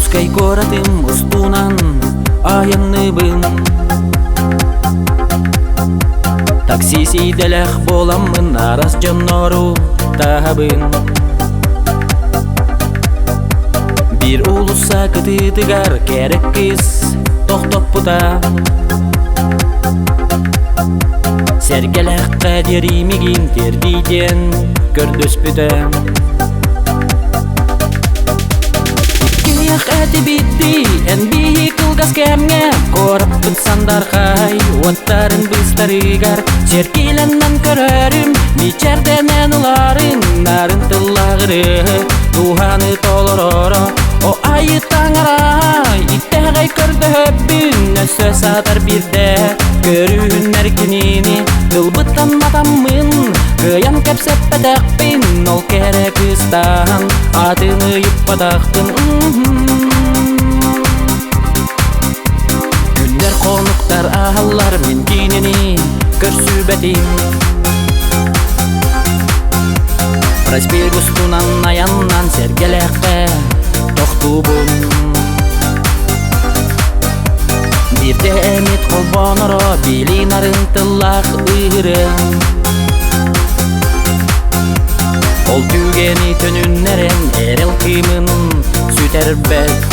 Ускай коратым устунан айынныбын. Такси сейделях боламын арас жоннору табын. Бир улуса кытытыгар керек кыз токтоп бута. Сергелек кадеримигин тердиден көрдөспүтө. Иккиях әти битти, эн бии кылгас кемге корап бытсандар хай, уаттарын быстарыгар черкиленнен көрөрүм, мичерденен уларын нарын тыллагыры, туханы толороро, о айы таңарай, иттегай көрдөбүн, өсө сатар бирде, көрүүн эркинини, тылбыттан матаммын, кыян кепсеппедекпин, ол керек ыстан, атыны юппадактын. Күндер конуктар ахаллар мен кинени көрсүбетим. Проспект устунан аяннан сергелекке токтубун. Бирде эмит колбоноро билин арынтылак ыйрым. Ол түгени төнүннерен эрел кыймын сүтербет.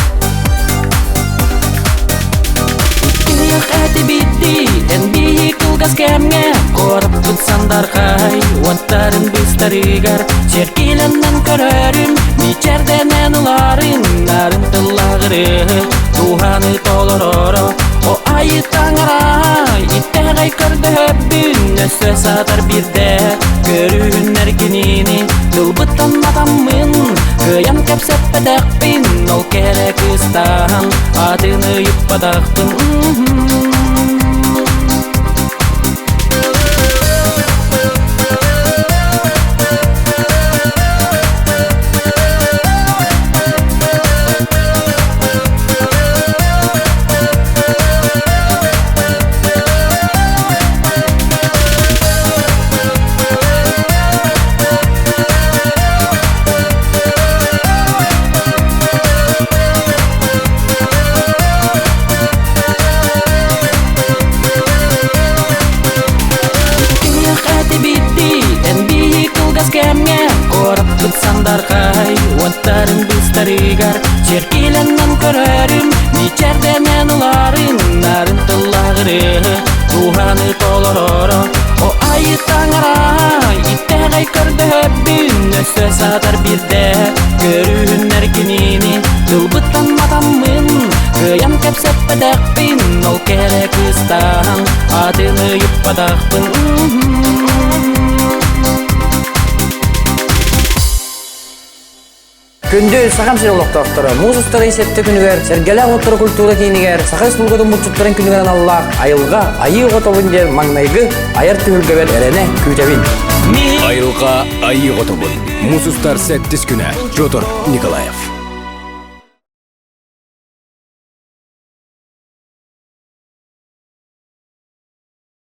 Иккиях әти битти, эн бии кылгас кемге корап бытсандар хай, уаттарын быстарыгар черкиленнен көрөрүм, мичерденен уларын нарын тыллагыры, туханы толороро, о айы таңарай, иттегай көрдөбүн, өсө сатар бирде, көрүүн эркинини, тылбыттан матаммын, кыян кепсеппедекпин, ол керек ыстан, атыны юппадактын. Кемге корап бытсандар хай, уаттарын быстарыгар черкиленнен көрөрүм, мичерденен уларын нарын тыллагыры, туханы толороро, о айы таңарай, иттегай көрдөбүн, өсө сатар бирде, көрүүн эркинини, тылбыттан матаммын, кыян кепсеппедекпин, ол керек ыстан, атыны юппадактын. Күндү сагам сыйлыктар, музустар эсепте күнүгөр, сергелек отур культура кинигер, сахас булгодун мутчуттарын күнүгөрөн алла, айылга, айы готобун же маңнайгы, аяр түгүлгөбөр эрене күтөбүн. Айылга, айы готобун, музустар сеттис күнө, Петр Николаев.